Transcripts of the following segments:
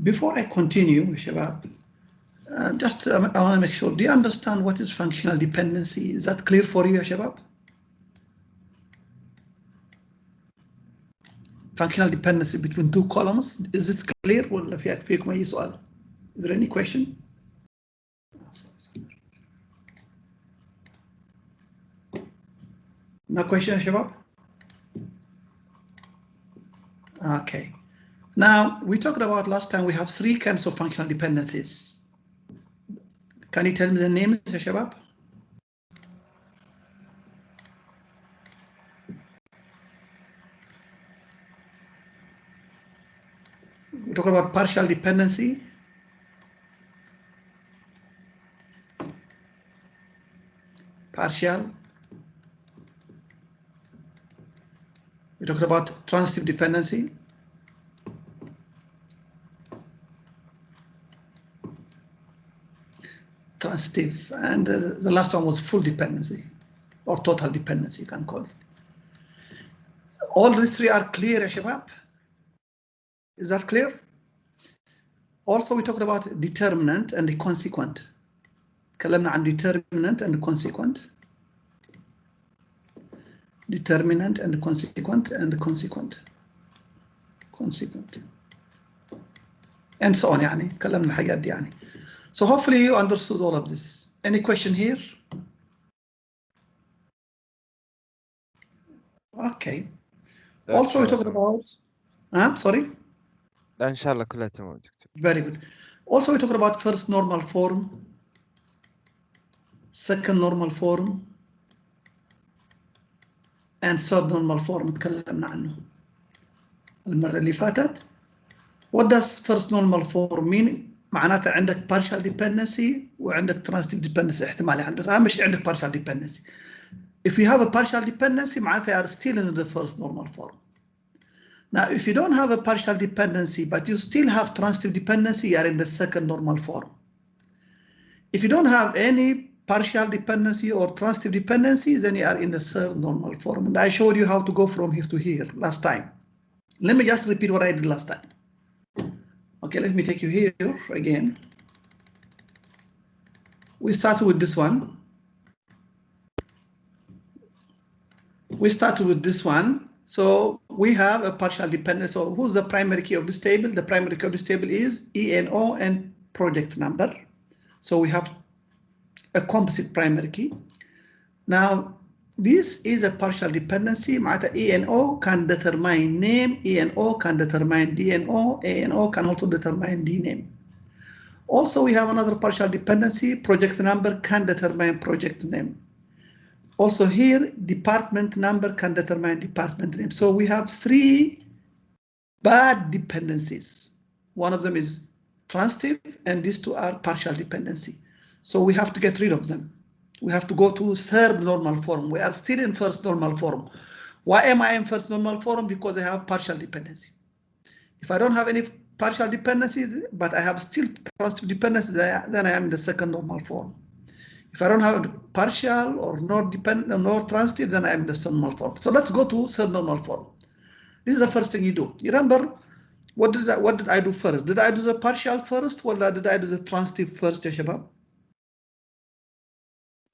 before I continue, Shabab, just I want to make sure, do you understand what is functional dependency? Is that clear for you, Shabab? Functional dependency between two columns, is it clear? ولا فيكم أي سؤال? Is there any question? No question, Shabab? Okay. Now, we talked about last time we have three kinds of functional dependencies. Can you tell me the names, Shabab? We talk about partial dependency. Partial. We talked about transitive dependency. Transitive, and the last one was full dependency or total dependency, you can call it. All these three are clear, Shabab? Is that clear? Also, we talked about determinant and the consequent. تكلمنا عن determinant and consequent. Determinant and consequent and consequent. Consequent. And so on يعني. تكلمنا الحاجات دي يعني. So hopefully you understood all of this. Any question here? Okay. Also we talked about, sorry? إن شاء الله كلها تمام دكتور. Very good. Also we talked about first normal form, second normal form, and third normal form تكلمنا عنه المرة اللي فاتت. What does first normal form mean? معناته عندك partial dependency وعندك transitive dependency احتمالي عندك، بس أهم شيء عندك partial dependency. If you have a partial dependency معناته you are still in the first normal form. Now, if you don't have a partial dependency, but you still have transitive dependency, you are in the second normal form. If you don't have any partial dependency or transitive dependency, then you are in the third normal form. And I showed you how to go from here to here last time. Let me just repeat what I did last time. Okay, let me take you here again. We started with this one. We started with this one. So we have a partial dependence. So who's the primary key of this table? The primary key of this table is ENO and project number. So we have a composite primary key. Now, this is a partial dependency. معناتها ENO can determine name, ENO can determine DNO, ANO can also determine DName. Also, we have another partial dependency. Project number can determine project name. Also here, department number can determine department name. So we have three bad dependencies. One of them is transitive, and these two are partial dependency. So we have to get rid of them. We have to go to third normal form. We are still in first normal form. Why am I in first normal form? Because I have partial dependency. If I don't have any partial dependencies, but I have still transitive dependency, then I am in the second normal form. If I don't have partial or not dependent nor transitive, then I am in the third normal form. So let's go to third normal form. This is the first thing you do. You remember what did I do first? Did I do the partial first, or did I do the transitive first, ya shabab?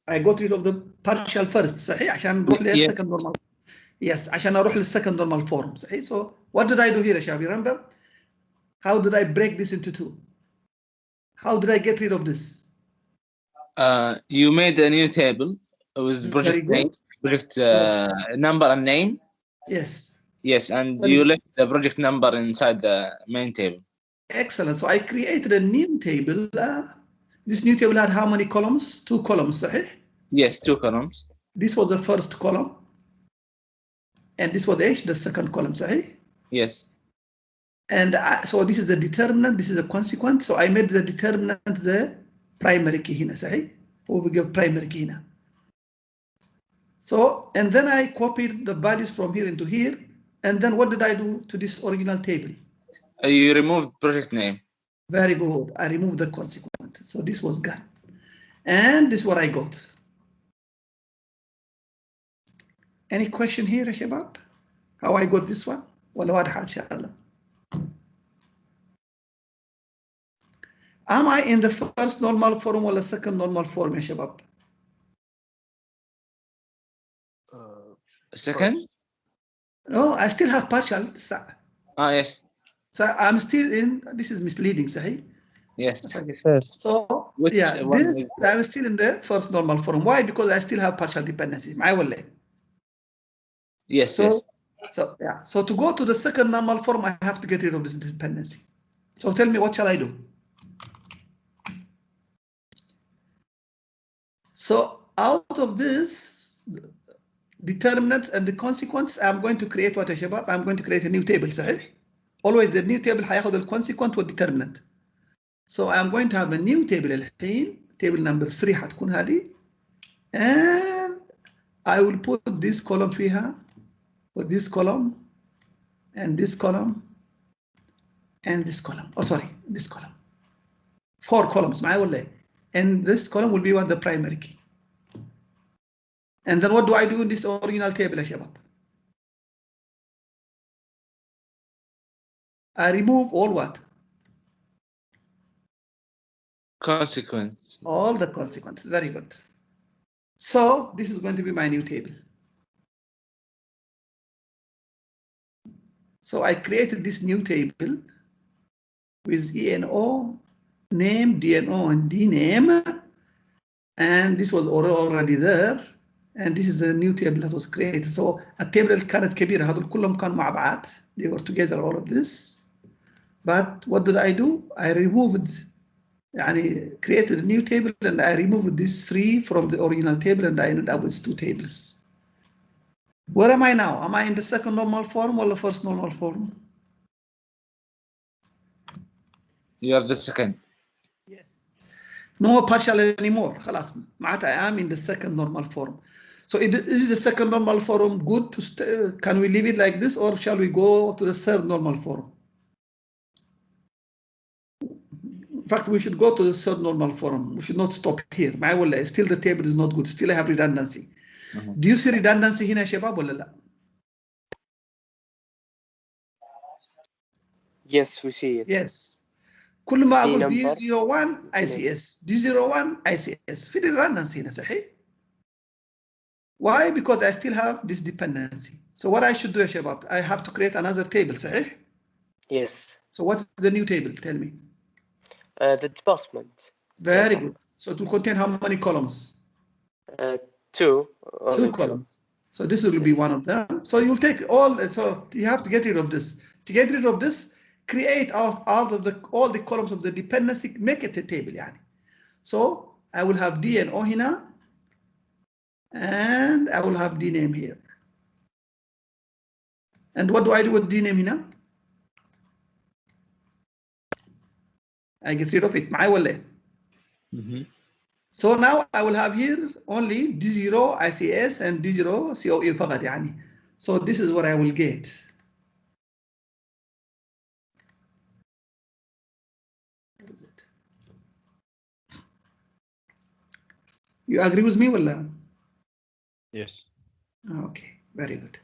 I got rid of the partial first, صحيح؟ عشان نروح للسكند normal. Yes, عشان أروح للسكند normal form, صحيح? So what did I do here, ya shabab? Remember? How did I break this into two? How did I get rid of this? You made a new table with project name, project yes. Number and name. Yes. Yes, and you left the project number inside the main table. Excellent. So I created a new table. This new table had how many columns? 2 columns, صحيح? Yes, 2 columns. This was the first column. And this was the second column, صحيح? Yes. And so this is the determinant, this is the consequent. So I made the determinant the primary key هنا, صحيح? We give primary key هنا. So, and then I copied the values from here into here. And then what did I do to this original table? You removed project name. Very good. I removed the consequent. So this was gone. And this is what I got. Any question here, Shabab? How I got this one? ولا واضحة إن شاء الله. Am I in the first normal form or the second normal form يا شباب؟ Second? No, I still have partial. Yes. So I'm still in, this is misleading, صحيح? Yes. First. So Which yeah, one this is- I'm still in the first normal form. Why? Because I still have partial dependency. معي ولا إيه؟ Yes, So, yes. so yeah. So to go to the second normal form, I have to get rid of this dependency. So tell me, what shall I do? So out of this determinant and the consequence, I'm going to create what يا شباب? I'm going to create a new table, صحيح? Always the new table هياخد the consequent والdeterminant. So I'm going to have a new table الحين, table number 3 حتكون هذه, and I will put this column فيها, with this column, and this column, and this column. Oh, sorry, this column. 4 columns, معايا ولا إيه? And this column will be what the primary key. And then what do I do in this original table يا شباب? I remove all what? Consequence. All the consequences. Very good. So this is going to be my new table. So I created this new table with ENO, name, DNO, and DName. And this was already there. And this is the new table that was created. So a table اللي كانت كبيرة هذول كلهم كانوا مع بعض. They were together, all of this. But what did I do? I removed, يعني created a new table and I removed these 3 from the original table and I ended up with 2 tables. Where am I now? Am I in the second normal form or the first normal form? You have the second. Yes. No more partial anymore. خلاص معناتها I am in the second normal form. So is the second normal form good to stay? Can we leave it like this or shall we go to the third normal form? In fact, we should go to the third normal form. We should not stop here. معي ولا إيه? Still the table is not good. Still I have redundancy. Do you see redundancy هنا يا شباب ولا لا? Yes, we see it. Yes. كل ما D أقول number. D01 ICS D01 ICS في redundancy هنا صحيح؟ Why? Because I still have this dependency. So what I should do يا شباب? I have to create another table صحيح؟ Yes. So what's the new table? Tell me. The department. Very good. So it will contain how many columns? 2. 2 columns. So this will be one of them. So you'll take all, so you have to get rid of this. To get rid of this, create out of all the columns of the dependency, make it a table يعني. So I will have D and O هنا, and I will have D name here. And what do I do with D name هنا? I get rid of it. معي ولا إيه? So now I will have here only D0 ICS and D0 COE فقط يعني. So this is what I will get. What is it? You agree with me ولا? Yes. Okay, very good.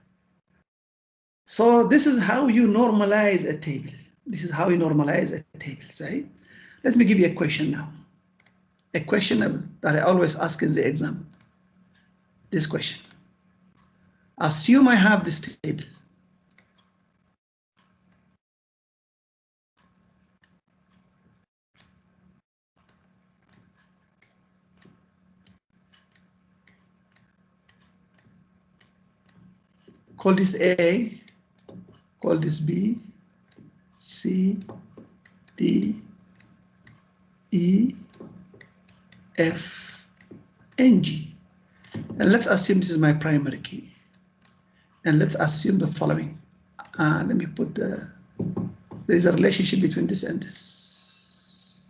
So this is how you normalize a table. This is how you normalize a table. Say, let me give you a question now. A question that I always ask in the exam. This question. Assume I have this table. Call this A, call this B, C, D, E, F, and G. And let's assume this is my primary key. And let's assume the following. Let me put there is a relationship between this and this.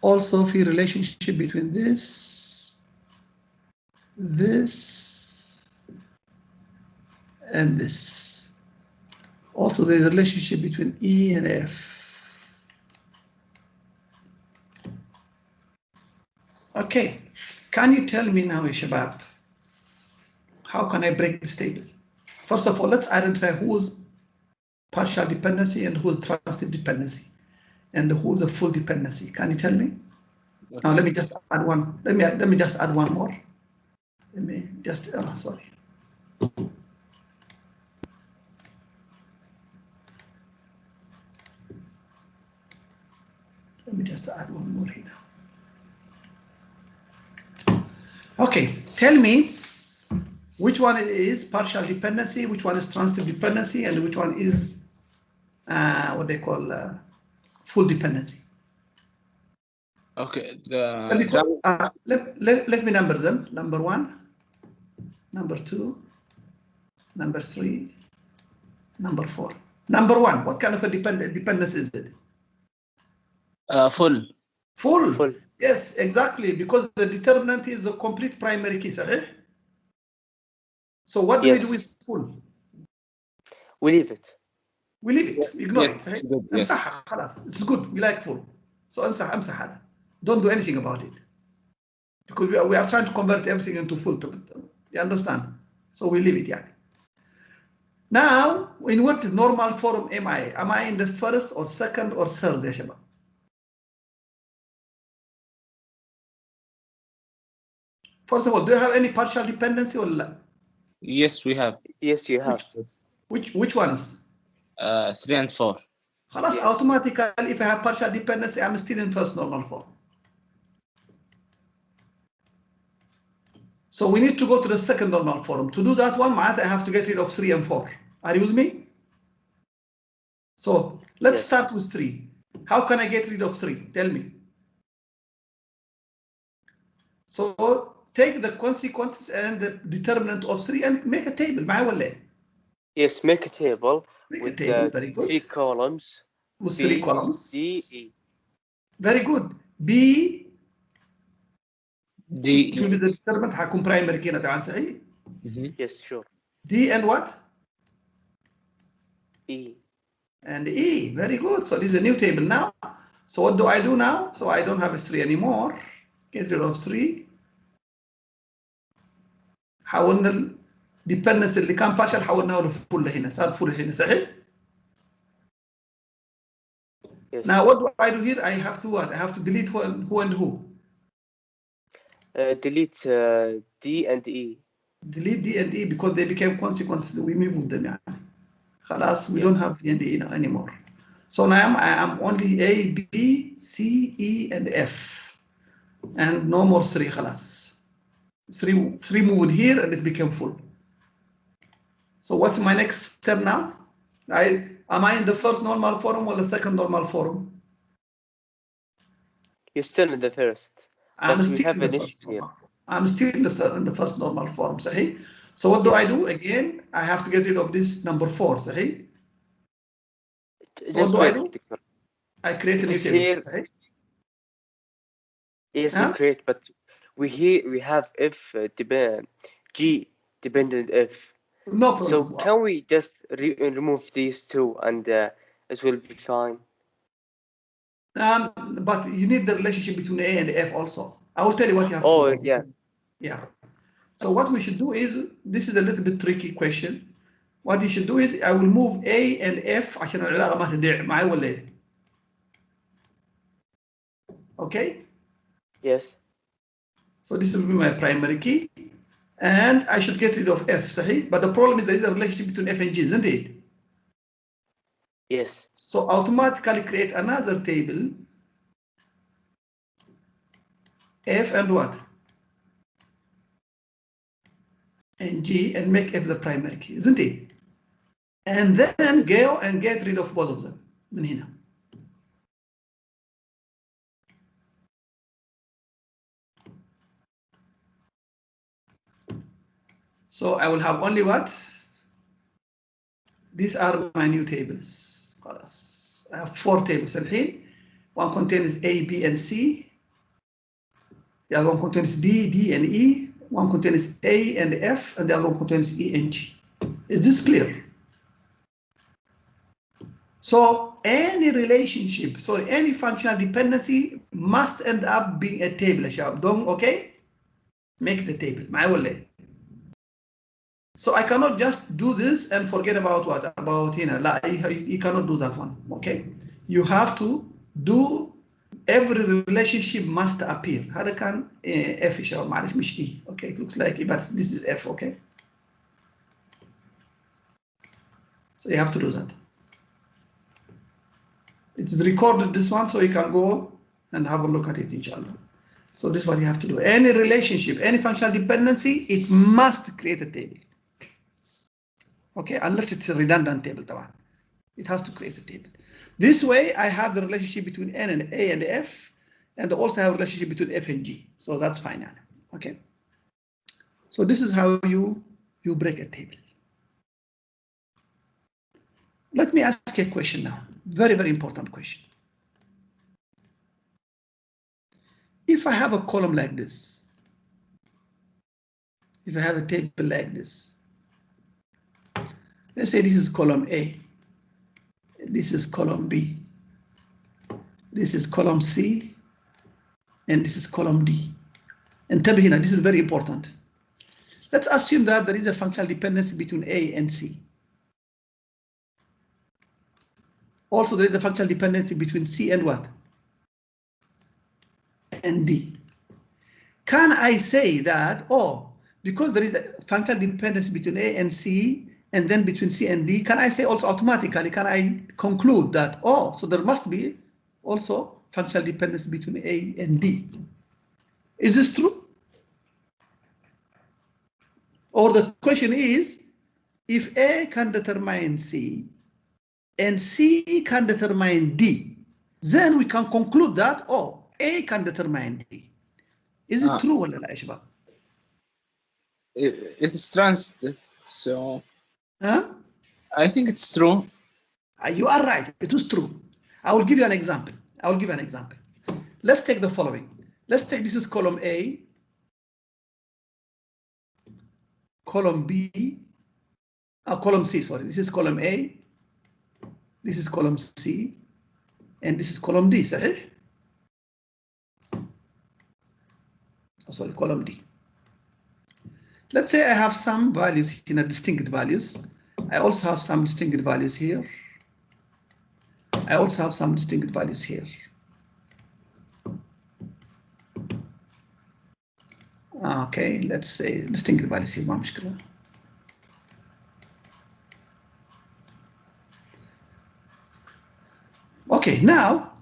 Also, a relationship between this, and this. Also, there's a relationship between E and F. Okay, can you tell me now, Shabab, how can I break this table? First of all, let's identify who's partial dependency and who's transitive dependency. and who's a full dependency? Can you tell me? Okay. Now let me just add one. Let me just add one more. Let me just sorry. Let me just add one more here. Okay, tell me which one is partial dependency, which one is transitive dependency, and which one is what they call full dependency. Okay. Let me number them. Number 1, number 2, number 3, number 4. Number 1, what kind of a dependence is it? Full. Full. Yes, exactly, because the determinant is the complete primary key, صحيح? So what do we do with full? We leave it. We leave it. We ignore it. صحيح؟ Good, yes. امسحها خلاص. It's good. We like full. So امسح هذا. Don't do anything about it. Because we are trying to convert everything into full. You understand? So we leave it. Yeah. Now, in what normal form am I? Am I in the first or second or third, يا شباب? First of all, do you have any partial dependency or لا? Yes, we have. Yes, you have. Which ones? 3 and 4. خلاص, Yes. automatically, if I have partial dependency, I'm still in first normal form. So we need to go to the second normal form. To do that one, I have to get rid of 3 and 4. Are you with me? So let's start with 3. How can I get rid of 3? Tell me. So take the consequences and the determinant of 3 and make a table. معي ولا إيه? Yes, make a table with very good. 3 columns. With B, 3 columns. D, E. Very good. B D. it will be the determinant. حكون primary كده طبعا صحيح. Yes, sure. D and what? E. And E. Very good. So this is a new table now. So what do I do now? So I don't have a 3 anymore. Get rid of 3. حولنا الديبندنس اللي كان partial حولناه لفول هنا. صار فول هنا صحيح؟ Yes. Now what do I do here? I have to what? I have to delete who and who? Delete D and E. Delete D and E because they became consequences. We move them. يعني. خلاص, we don't have D and E anymore. So now I am only A, B, C, E, and F. And no more 3 خلاص. 3 moved here and it became full. So what's my next step now? Am I in the first normal form or the second normal form? You're still in the first. I'm but still we have in the an first issue here. normal form. I'm still in the first normal form, صحيح? So what do I do? Again, I have to get rid of this number 4, صحيح? So what do I do? I create a new table, صحيح? Yes, you create, but we have F G dependent F. No problem. So can we just remove these 2 and it will be fine? But you need the relationship between A and F also. I will tell you what you have to do. Oh, yeah. Yeah. So what we should do is, this is a little bit tricky question. What you should do is, I will move A and F عشان العلاقة ما تضيع معي ولا إيه? Okay? Yes. So this will be my primary key. And I should get rid of F, صحيح? But the problem is there is a relationship between F and G, isn't it? Yes. So automatically create another table. F and what? And G, and make F the primary key, isn't it? And then go and get rid of both of them. من هنا. So I will have only what? These are my new tables. I have 4 tables الحين. One contains A, B, and C. The other one contains B, D, and E. One contains A and F, and the other one contains E and G. Is this clear? So any relationship, sorry, any functional dependency must end up being a table. Okay? Make the table. معي ولا إيه? So I cannot just do this and forget about what? About هنا. لا, you cannot do that one. Okay? You have to do every relationship must appear. هذا كان F يا شباب معلش مش E. Okay, it looks like but this is F. Okay. So you have to do that. It is recorded this one, so you can go and have a look at it, inshallah. So this is what you have to do. Any relationship, any functional dependency, it must create a table. Okay, unless it's a redundant table, it has to create a table. This way, I have the relationship between N and A and F, and also have a relationship between F and G. So that's fine. Okay. So this is how you break a table. Let me ask you a question now. Very, very important question. If I have a column like this, if I have a table like this, let's say this is column A, this is column B, this is column C, and this is column D. And tell me here, this is very important. Let's assume that there is a functional dependency between A and C. Also, there is a functional dependency between C and what? And D. Can I say that, oh, because there is a functional dependency between A and C, and then between C and D, can I say also automatically, can I conclude that, oh, so there must be also functional dependency between A and D? Is this true? Or the question is, if A can determine C, and C can determine D, then we can conclude that, oh, A can determine D. Is it true ولا لا يا شباب? It's transitive, so Huh? I think it's true. You are right. It is true. I will give you an example. Let's take the following. Let's take this is column A, column B, column C, sorry. This is column A, this is column C, and this is column D, صحيح? Oh, sorry, column D. Let's say I have some values in a distinct values. I also have some distinct values here. I also have some distinct values here. Okay, let's say distinct values here, ما مشكلة. Okay, now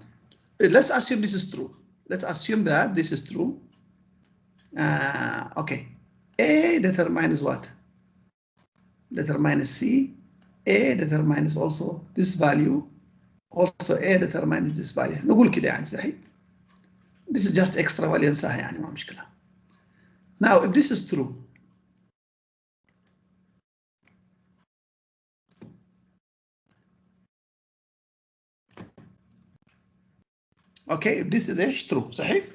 let's assume this is true. Let's assume that this is true. Okay, A determines what? Determines C. A determines also this value. Also A determines this value. نقول كده يعني صحيح. This is just extra value ننساها يعني ما مشكلة. Now, if this is true, okay, if this is true, صحيح?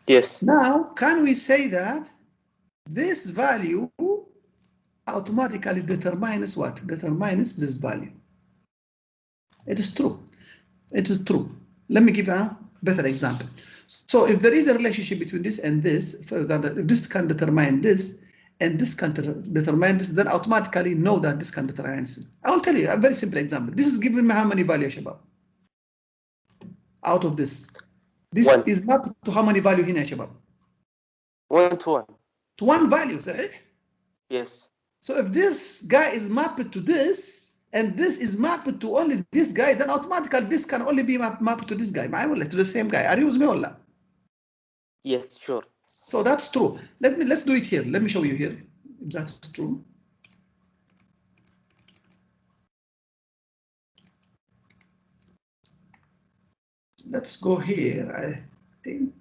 Yes. Now, can we say that this value automatically determines what? Determines this value. It is true. It is true. Let me give a better example. So if there is a relationship between this and this, for example, if this can determine this and this can determine this, then automatically know that this can determine this. I will tell you a very simple example. This is giving me how many values, Shabab? Out of this. This One. is mapped to how many value here, Shabab? 1 to 1. To one value, صحيح? Yes. So if this guy is mapped to this, and this is mapped to only this guy, then automatically this can only be mapped to this guy. To the same guy. Are you with me or not? Yes, sure. So that's true. Let's do it here. Let me show you here if that's true. Let's go here. I think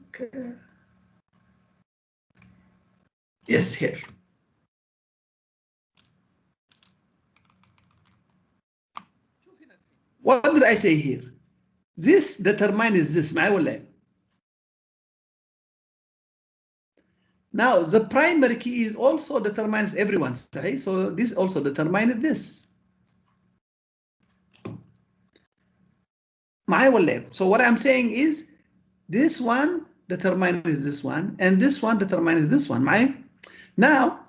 yes, here. What did I say here? This determines this. معي ولا إيه? Now the primary key is also determines everyone. صحيح? So this also determines this. معي ولا إيه? So what I'm saying is this one determines this one and this one determines this one. معي? Now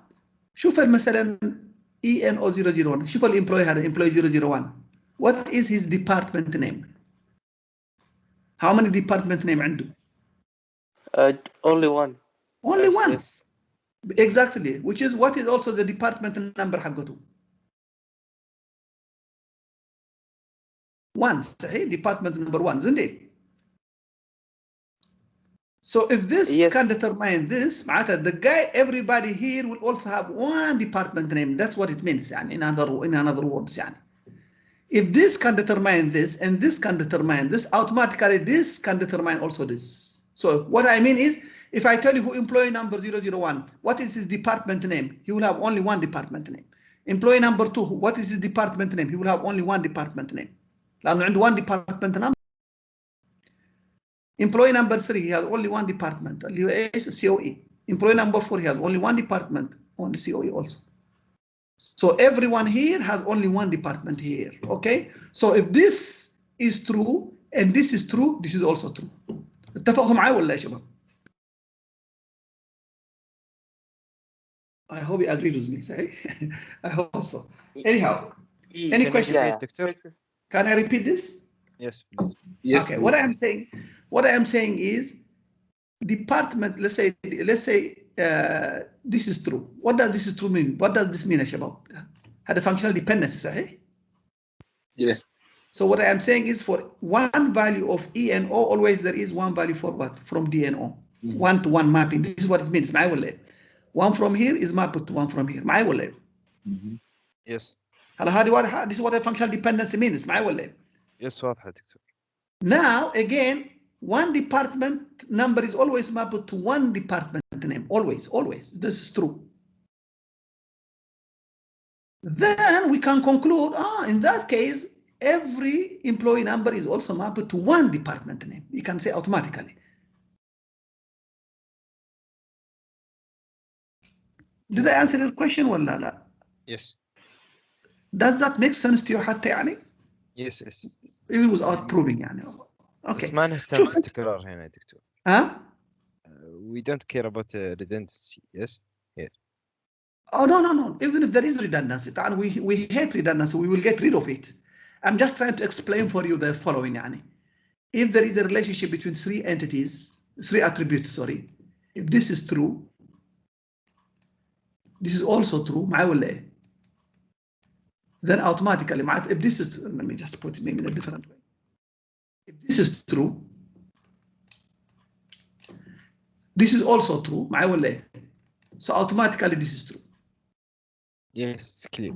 شوف مثلا ENO001. شوف الامبلوي هذا employee 001. What is his department name? How many department name عنده? Only one. Only one. Yes. Exactly. Which is what is also the department number حقته. One. صحيح. Department number one, isn't it? So if this can determine this, the guy, everybody here will also have one department name. That's what it means. In other words, if this can determine this and this can determine this, automatically this can determine also this. So what I mean is, if I tell you who employee number 001, what is his department name? He will have only one department name. Employee number 2, what is his department name? He will have only one department name. لأنه عنده one department number. Employee number 3, he has only one department, COE. Employee number 4, he has only one department, only COE also. So everyone here has only one department here, okay? So if this is true and this is true, this is also true. اتفقتوا معي ولا يا شباب؟ I hope you agree with me, say. I hope so. Anyhow, any question? Can I repeat this? Yes, please. Yes. Okay, what I am saying is department, let's say this is true. What does this is true mean? What does this mean يا شباب؟ هذا functional dependency صحيح؟ Yes. So what I am saying is for one value of E and O, always there is one value for what? From D and O. One-to-one mapping. This is what it means. معي ولا؟ One from here is mapped to one from here. معي ولا؟ Yes. هلا this is what a functional dependency means. معي ولا؟ Yes, واضحة دكتور. Now again, one department number is always mapped to one department name. Always. This is true. Then we can conclude, in that case, every employee number is also mapped to one department name. You can say automatically. Did I answer your question or لا? Yes. Does that make sense to you حتى يعني? Yes. Even without proving يعني. Okay. بس ما نهتم في التكرار هنا يا دكتور. We don't care about redundancy. Yes. Yeah. Oh no. Even if there is redundancy, and we hate redundancy, we will get rid of it. I'm just trying to explain for you the following يعني. If there is a relationship between three attributes, sorry. If this is true, this is also true, معي ولا إيه? Then automatically, if this is, let me just put it maybe in a different way. If this is true, this is also true, معي ولا إيه? So automatically this is true. Yes, it's clear.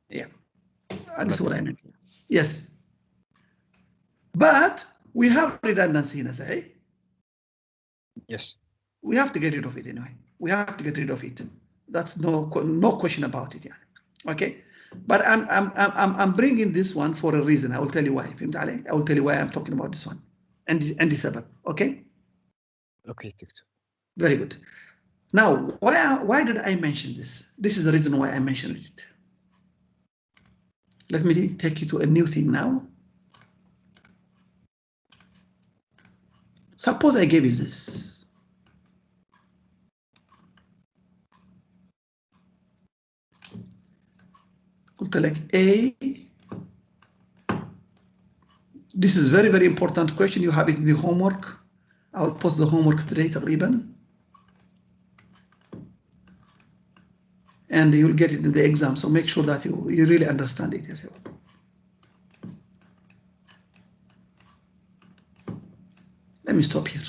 Yeah, this is what I meant. Yes. But we have redundancy هنا صحيح? Yes. We have to get rid of it anyway. We have to get rid of it. That's no question about it. Okay, but I'm bringing this one for a reason. I will tell you why. I will tell you why I'm talking about this one. And the sabab. Okay. Okay, doctor. Very good. Now, why did I mention this? This is the reason why I mentioned it. Let me take you to a new thing now. Suppose I gave you this. Like A. This is very, very important question. You have it in the homework. I will post the homework today تقريبا. And you will get it in the exam. So make sure that you really understand it. Let me stop here.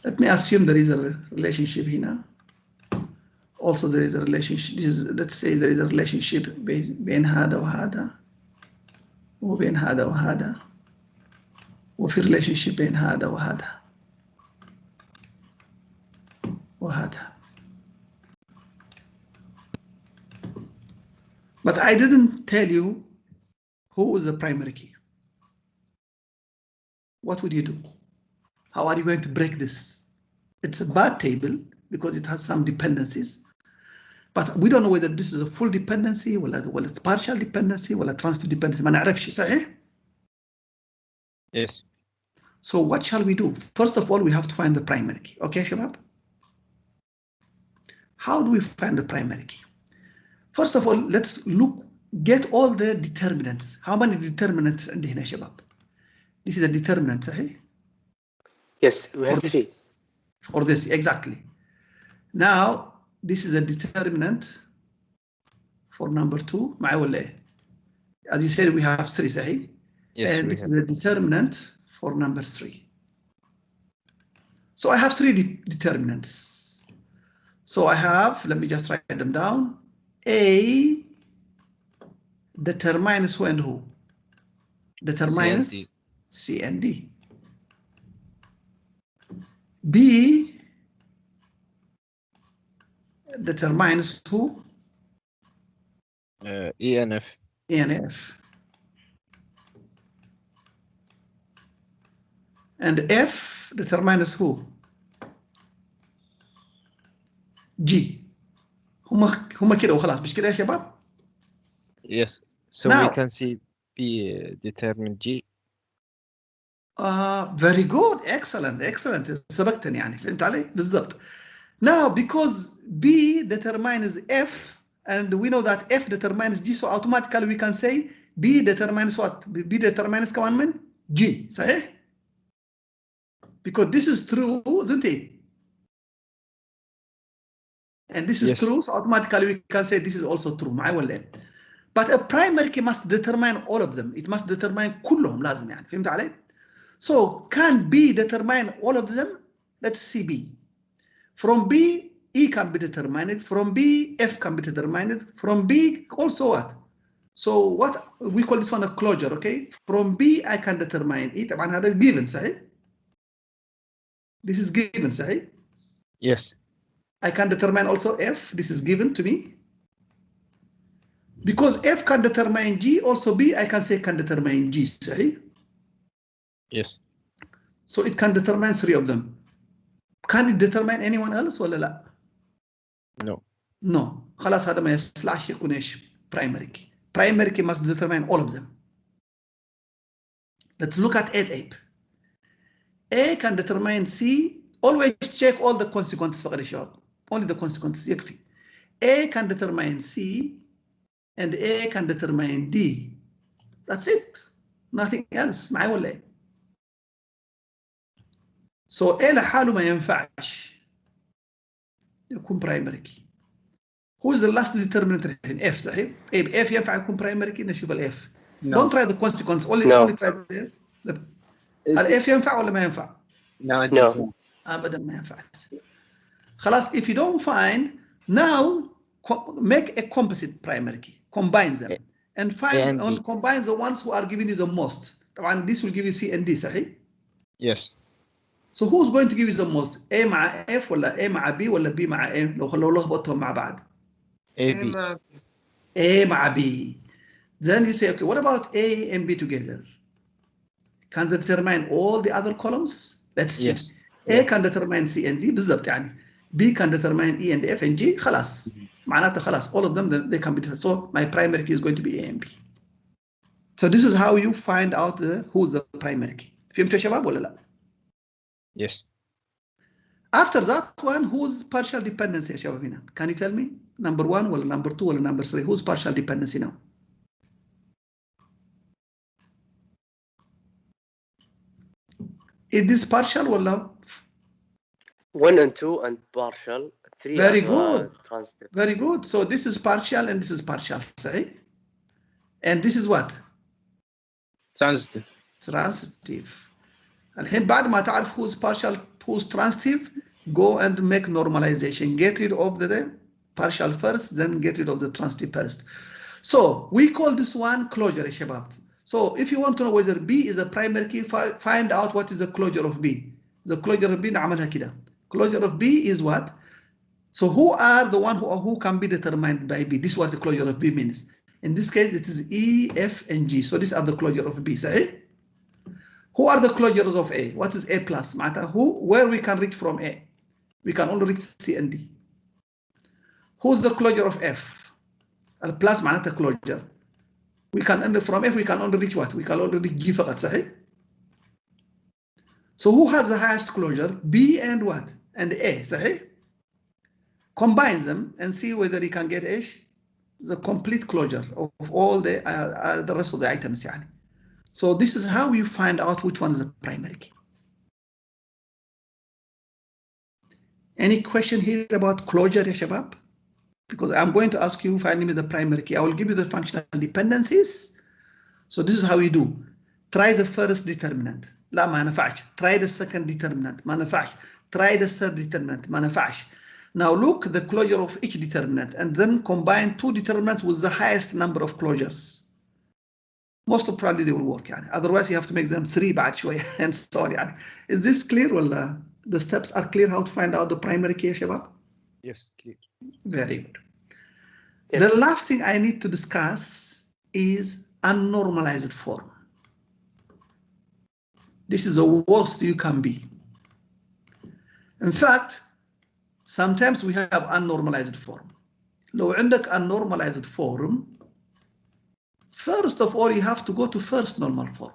Let me assume there is a relationship here. Also, there is a relationship. Let's say there is a relationship بين هذا وهذا وبين هذا وهذا وفي relationship بين هذا وهذا وهذا. But I didn't tell you who is the primary key. What would you do? How are you going to break this? It's a bad table because it has some dependencies. But we don't know whether this is a full dependency or it's partial dependency or a transitive dependency. ما نعرفش صحيح? Yes. So what shall we do? First of all, we have to find the primary key. Okay, Shabab? How do we find the primary key? First of all, let's look get all the determinants. How many determinants عندي هنا يا شباب? This is a determinant صحيح? Yes, we have 3. For this, exactly. Now, this is a determinant for number 2. معي ولا إيه? As you said, we have 3 صحيح? Yes, and this is a determinant for number 3. So I have 3 determinants. So I have, let me just write them down. A determines who and who? Determines C and D. B determines who? E and F. E and F. And F determines who? G. هما كده وخلاص مش كده يا شباب؟ Yes. So now, we can see B determine G. Very good. Excellent. Excellent. سبقتني يعني فهمت علي؟ بالضبط. Now, because B determines F, and we know that F determines G, so automatically we can say B determines what? B determines كمان من G, صحيح? Because this is true, isn't it? And this is true, so automatically we can say this is also true. معي ولا إيه؟ But a primary key must determine all of them. It must determine كلهم لازم يعني فهمت علي؟ So can B determine all of them? Let's see B. From B, E can be determined. From B, F can be determined. From B, also what? So what we call this one a closure, okay? From B, I can determine E. طبعا هذا given صحيح? This is given صحيح? Yes. I can determine also F. This is given to me. Because F can determine G, also B, I can say can determine G صحيح? Yes. So it can determine 3 of them. Can it determine anyone else ولا لا؟ No. No. خلاص هذا ما يصلحش يكون ايش؟ primary key. Primary key must determine all of them. Let's look at A. A can determine C. Always check all the consequences فقط يا شباب. Only the consequences يكفي. A can determine C and A can determine D. That's it. Nothing else. معي ولا ايه؟ So A لحاله ما ينفعش يكون primary key. Who is the last determinant in F صحيح؟ طيب F ينفع يكون primary key نشوف ال F. Don't try the consequence. Only try the هل F ينفع ولا ما ينفع؟ No. أبدا ما ينفع. خلاص if you don't find now make a composite primary key. Combine them and find and combine the ones who are giving you the most. طبعا this will give you C and D صحيح؟ Yes. So who's going to give you the most? A مع F ولا A مع B ولا B مع A؟ لو لخبطتهم مع بعض. A مع B. Then you say, okay, what about A and B together? Can they determine all the other columns? Let's see. Yes. A can determine C and D بالضبط يعني. B can determine E and F and G. خلاص. معناته خلاص all of them they can be determined. So my primary key is going to be A and B. So this is how you find out who's the primary key. فهمتوا يا شباب ولا لا؟ Yes. After that one, who's partial dependency يا شباب هنا? Can you tell me? Number 1 ولا number 2 ولا number 3? Who's partial dependency now? Is this partial ولا? 1 and 2 and partial. 3 very good. Transitive. Very good. So this is partial and this is partial. صحيح? And this is what? Transitive. Transitive. الحين بعد ما تعرف who's partial, who's transitive, go and make normalization. Get rid of the partial first, then get rid of the transitive first. So we call this one closure يا شباب. So if you want to know whether B is a primary key, find out what is the closure of B. The closure of B نعملها كده. Closure of B is what? So who are the one who can be determined by B? This is what the closure of B means. In this case, it is E, F, and G. So these are the closure of B. صحيح? Who are the closures of A? What is A plus? معناتها where we can reach from A? We can only reach C and D. Who's the closure of F? البلس معناتها closure. We can only from F we can only reach what? We can only reach G فقط صحيح? So who has the highest closure? B and what? And A صحيح? Combine them and see whether you can get ايش? the complete closure of all the rest of the items يعني. So this is how you find out which one is the primary key. Any question here about closure يا شباب? Because I'm going to ask you find me the primary key. I will give you the functional dependencies. So this is how you do. Try the first determinant. لا ما نفعش. Try the second determinant. ما نفعش. Try the third determinant. ما نفعش. Now look the closure of each determinant and then combine two determinants with the highest number of closures. Most probably they will work يعني. Otherwise you have to make them 3 بعد شوية and so on يعني. Is this clear ولا the steps are clear how to find out the primary key يا شباب? Yes, clear. Very good. Yes. The last thing I need to discuss is unnormalized form. This is the worst you can be. In fact, sometimes we have unnormalized form. لو عندك unnormalized form, first of all you have to go to first normal form.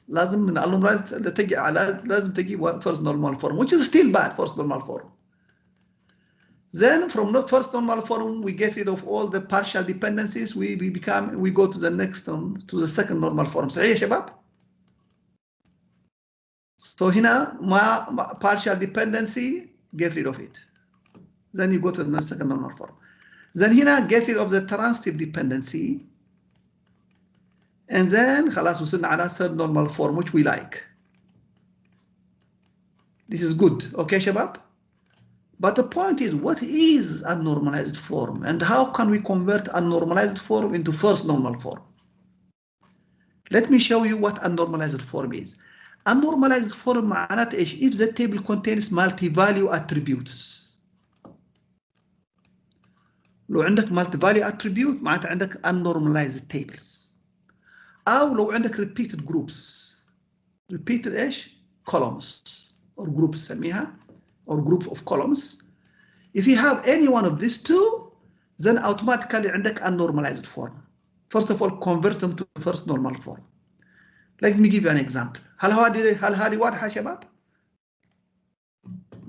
لازم من unnormalized تجي على لازم تجي first normal form, which is still bad first normal form. Then from the first normal form we get rid of all the partial dependencies. We go to the next one, to the second normal form. صحيح يا شباب؟ So هنا ما partial dependency, get rid of it. Then you go to the second normal form. Then هنا get rid of the transitive dependency. And then خلاص وصلنا على third normal form which we like. This is good, okay شباب? But the point is, what is a normalized form and how can we convert a normalized form into first normal form? Let me show you what a normalized form is. A normalized form معناته ايش؟ If the table contains multi-value attributes. لو عندك multi-value attribute معناته عندك unnormalized tables. أو لو عندك repeated groups. Repeated ايش؟ columns or groups سميها or group of columns. If you have any one of these two, then automatically عندك unnormalized form. First of all, convert them to first normal form. Let me give you an example. هل هذه واضحة يا شباب؟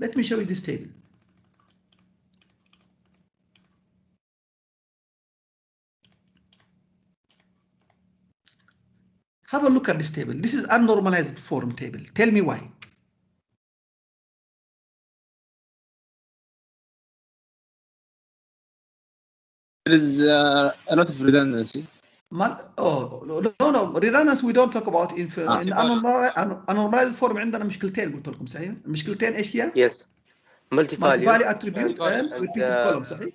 Let me show you this table. Have a look at this table. This is unnormalized form table. Tell me why. There is a lot of redundancy. No, redundancy we don't talk about in unnormalized form. عندنا مشكلتين قلت لكم صحيح؟ المشكلتين ايش هي؟ Yes. Multi-value attribute and repeated column صحيح؟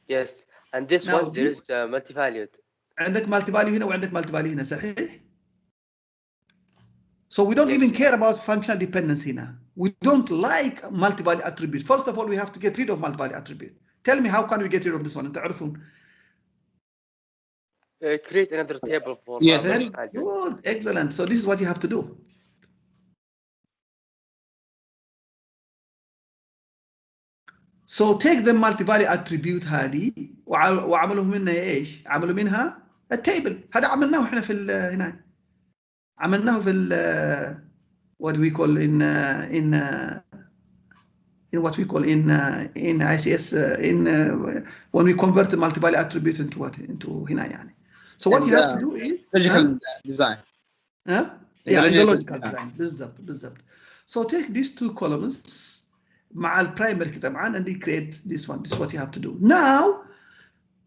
Yes. And this Now, one there is multi-valued. عندك multi-value هنا وعندك multi-value هنا صحيح؟ So we don't Yes. even care about functional dependency now. We don't like multi-value attribute. First of all, we have to get rid of multi-value attribute. Tell me how can we get rid of this one? تعرفون? Create another table for Yes. Very good, excellent. So this is what you have to do. So take the multi-value attribute هذه وعملوا منها ايش؟ عملوا منها التيبل. هذا عملناه احنا في هنا. عملناه في what we call in what we call in ICS when we convert the multi-value attribute into what? Into هنا يعني. So what you have to do is logical design. Yeah, in the logical design. بالضبط. So take these two columns مع البرايمري طبعا and they create this one. This is what you have to do. Now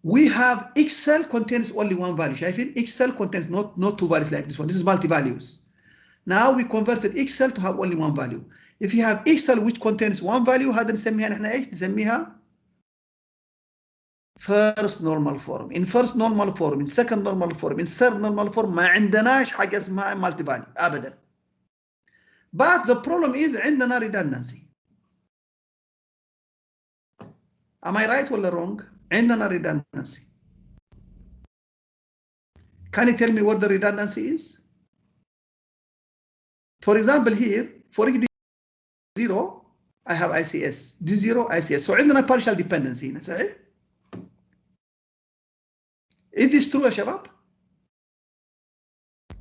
we have each cell contains only one value. شايفين? Each cell contains not two values like this one. This is multi-values. Now we converted each cell to have only one value. If you have each cell which contains one value هذا نسميها نحن ايش؟ نسميها first normal form. In first normal form, in second normal form, in third normal form ما عندناش حاجة اسمها multi value أبدا. But the problem is عندنا redundancy. Am I right ولا wrong? عندنا redundancy. Can you tell me what the redundancy is? For example here, for each D0, I have ICS. D0, ICS. So عندنا partial dependency هنا صحيح؟ Is this true يا شباب؟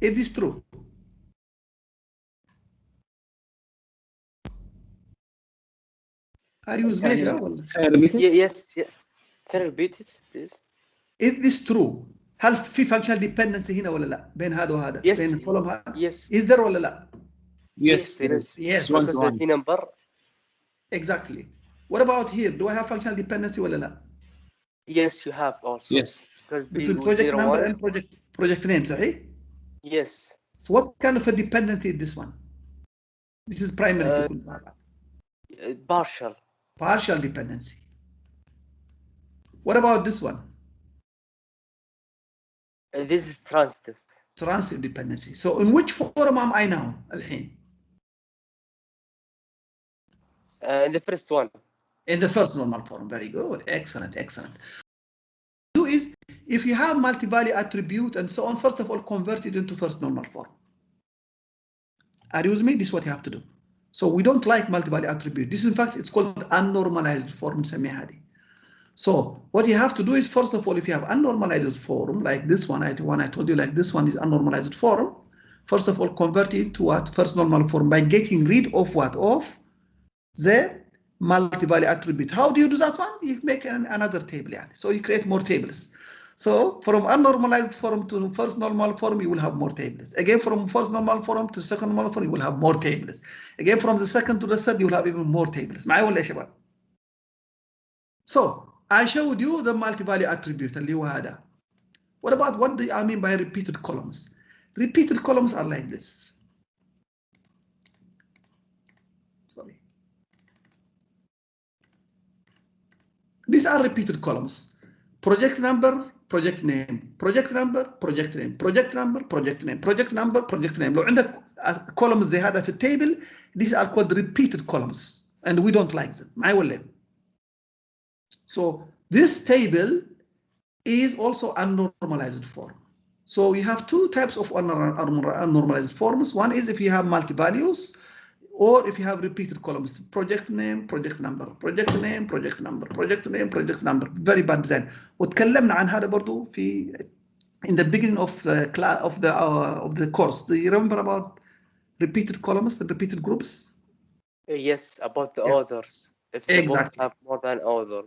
Is this true? Are you with me يا شباب ولا؟ Can I repeat it? Yes. Can you repeat it, please? Is this true؟ هل في functional dependency هنا ولا لا بين هذا وهذا؟ Yes. بين الكولوم هذا؟ Yes. Is there ولا لا؟ Yes. Yes. Because the number. Exactly. What about here? Do I have functional dependency ولا لا؟ Yes, you have also. Yes. Between project number and project name, صحيح؟ Yes. So what kind of a dependency is this one? This is primary. Partial. Partial dependency. What about this one? This is transitive. Transitive dependency. So in which form am I now? الحين? In the first one. In the first normal form. Very good. Excellent. Excellent. Do is if you have multi-value attribute and so on, first of all, convert it into first normal form. Are you with me? This is what you have to do. So we don't like multi-value attribute. This, in fact, it's called unnormalized form. So what you have to do is, first of all, if you have unnormalized form like this one, I told you like this one is unnormalized form. First of all, convert it to what? First normal form by getting rid of what? Of the multi-value attribute. How do you do that one? You make another table. So you create more tables. So from unnormalized form to first normal form, you will have more tables. Again, from first normal form to second normal form, you will have more tables. Again, from the second to the third, you will have even more tables. معايا ولا يا شباب؟ So I showed you the multi-value attribute اللي هو هذا. What about what do I mean by repeated columns? Repeated columns are like this. Sorry. These are repeated columns. Project number, project name, project number, project name, project number, project name, project number, project name. لو عندك columns زي هذا في التable, these are called repeated columns, and we don't like them. معي ولا؟ So this table is also unnormalized form. So you have two types of unnormalized forms. One is if you have multi-values, or if you have repeated columns, project name, project number, project name, project number, project name, project number. Very bad design. وتكلمنا عن هذا برضو في in the beginning of the class of the course. Do you remember about repeated columns and repeated groups? Yes, about the authors. If the book have more than author.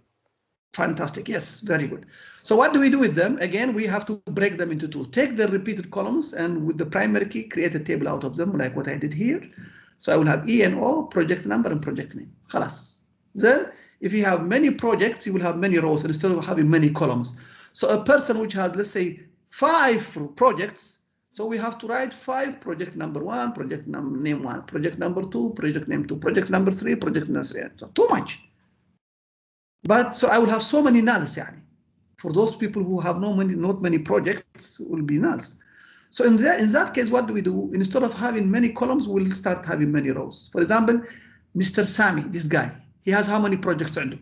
Fantastic. Yes, very good. So what do we do with them? Again, we have to break them into two. Take the repeated columns and with the primary key, create a table out of them, like what I did here. So I will have E and O, project number, and project name. خلاص. Then, if you have many projects, you will have many rows instead of having many columns. So a person which has, let's say, 5 projects, so we have to write 5 project number 1, project name 1, project number 2, project name 2, project number 3, project number 3. So too much. But so I will have so many nulls يعني. For those people who have not many projects, will be nulls. So in that case, what do we do? Instead of having many columns, we'll start having many rows. For example, Mr. Sami, this guy, he has how many projects عنده?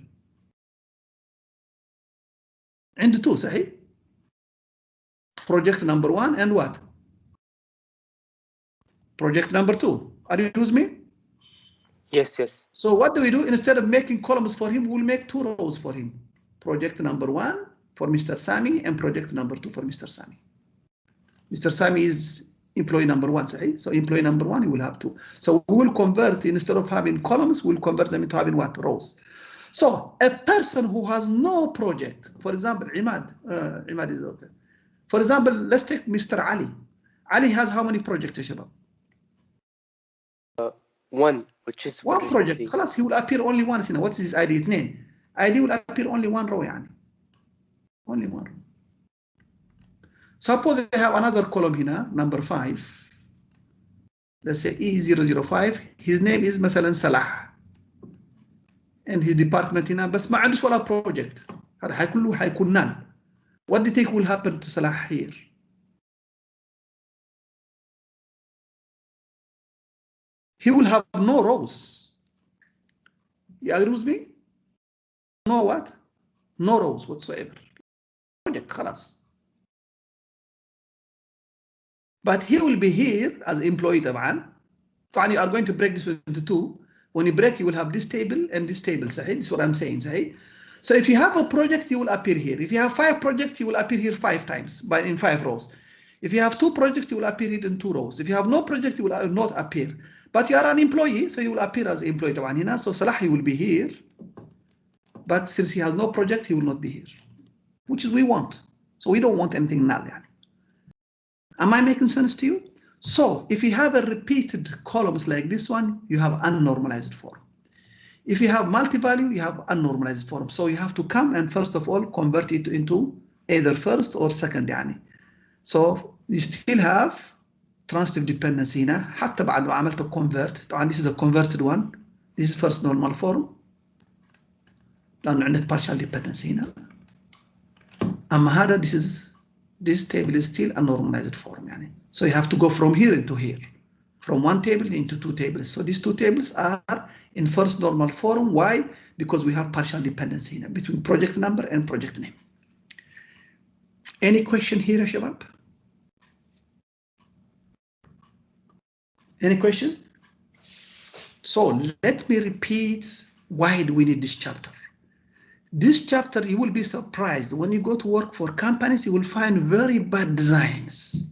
عنده 2 صحيح? Project number 1 and what? Project number 2. Are you with me? Yes, yes. So what do we do? Instead of making columns for him, we'll make 2 rows for him. Project number 1 for Mr. Sami and project number 2 for Mr. Sami. Mr. Sami is employee number 1, say. So employee number 1, he will have 2. So we will convert, instead of having columns, we'll convert them into having what? Rows. So a person who has no project, for example, Imad is okay. For example, let's take Mr. Ali. Ali has how many projects, Shabab? 1, which is 1 project. خلاص, he will appear only once. What is his ID? 2. ID will appear only 1 row يعني. Only 1 row. Suppose I have another column here, number 5. Let's say E005. His name is مثلا Salah. And his department هنا بس ما عندوش ولا project. هذا حيكون none. What do you think will happen to Salah here? He will have no rows. You agree with me? No what? No rows whatsoever. Project خلاص. But he will be here as employee طبعا. طبعا you are going to break this into 2. When you break, you will have this table and this table. صحيح? This is what I'm saying. صحيح? So if you have a project, you will appear here. If you have 5 projects, you will appear here 5 times, but in 5 rows. If you have 2 projects, you will appear here in 2 rows. If you have no project, you will not appear. But you are an employee, so you will appear as employee طبعا هنا. So Salah will be here. But since he has no project, he will not be here. Which is we want. So we don't want anything null. Am I making sense to you? So if you have a repeated columns like this one, you have unnormalized form. If you have multi-value, you have unnormalized form. So you have to come and first of all convert it into either first or second So you still have transitive dependency هنا حتى بعد ما عملت convert. طبعا this is a converted one. This is first normal form. لأنه عندك partial dependency هنا. أما هذا this table is still a normalized form So you have to go from here into here. From one table into two tables. So these two tables are in first normal form. Why? Because we have partial dependency between project number and project name. Any question here, Shabab? Any question? So let me repeat, why do we need this chapter? This chapter, you will be surprised. When you go to work for companies, you will find very bad designs.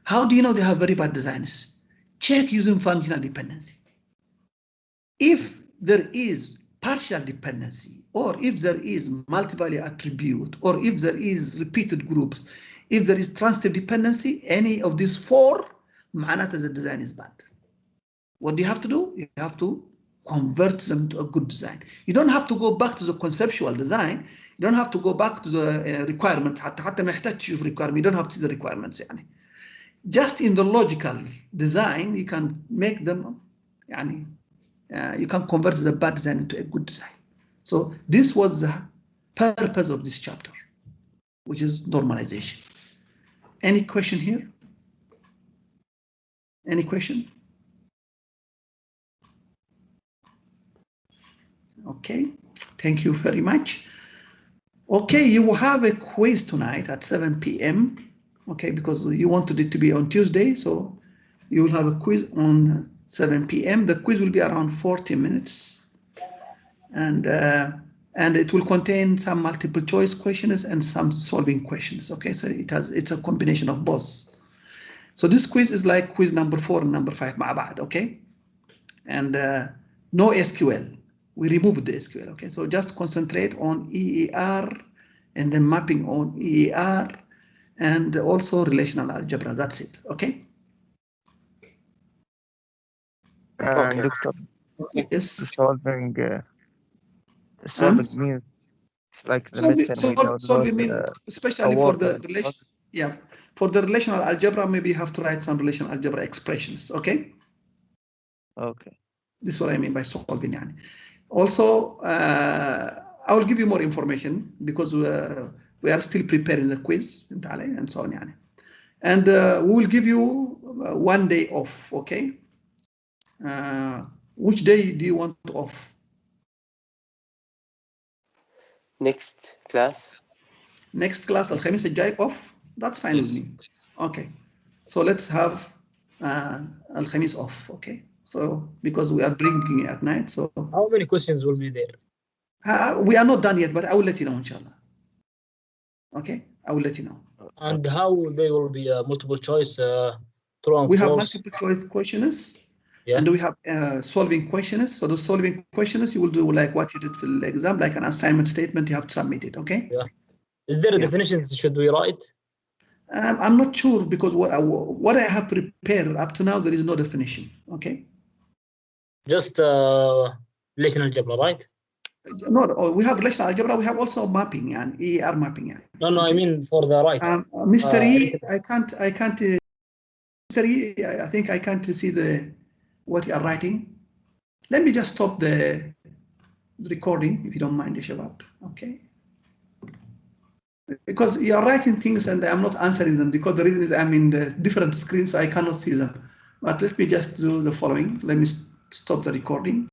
How do you know they have very bad designs? Check using functional dependency. If there is partial dependency, or if there is multi-value attribute, or if there is repeated groups, if there is transitive dependency, any of these four, معناته the design is bad. What do you have to do? You have to convert them to a good design. You don't have to go back to the conceptual design. You don't have to go back to the requirements. حتى ما يحتاج تشوف requirement. You don't have to see the requirements Just in the logical design, you can make them you can convert the bad design into a good design. So this was the purpose of this chapter, which is normalization. Any question here? Any question? Okay, thank you very much. Okay, you will have a quiz tonight at 7 p.m. Okay, because you wanted it to be on Tuesday, so you will have a quiz on 7 p.m. The quiz will be around 40 minutes, and it will contain some multiple choice questions and some solving questions. Okay, so it's a combination of both. So this quiz is like quiz number 4 and number 5 مع بعض, okay? And no SQL. We removed the SQL, okay? So just concentrate on EER and then mapping on EER and also relational algebra. That's it, okay? Okay. Doctor, Yes. solving means like the midterm. Solving means especially for the relation. Yeah, for the relational algebra, maybe you have to write some relational algebra expressions, okay? Okay. This is what I mean by solving. Also, I will give you more information because we are still preparing the quiz and so on. And we will give you 1 day off, okay? Which day do you want off? Next class. Next class, الخميس الجاي off? That's fine with me. Okay. So let's have الخميس off, okay? So because we are bringing it at night, so. How many questions will be there? We are not done yet, but I will let you know, inshallah. Okay, I will let you know. And how they will be multiple choice, true and we false? Have multiple choice questions, and we have solving questions. So the solving questions you will do like what you did for the exam, like an assignment statement. You have to submit it. Okay. Yeah. Is there a definitions should we write? I'm not sure because what I have prepared up to now there is no definition. Okay. Just relational algebra, right? No, we have relational algebra. We have also mapping and ER mapping. No, okay. I mean for the right. Mr. E, I can't. Mr. E, I think I can't see what you are writing. Let me just stop the recording if you don't mind, Shabab. Okay. Because you are writing things and I'm not answering them because the reason is I'm in the different screens, so I cannot see them. But let me just do the following. Let me stop the recording.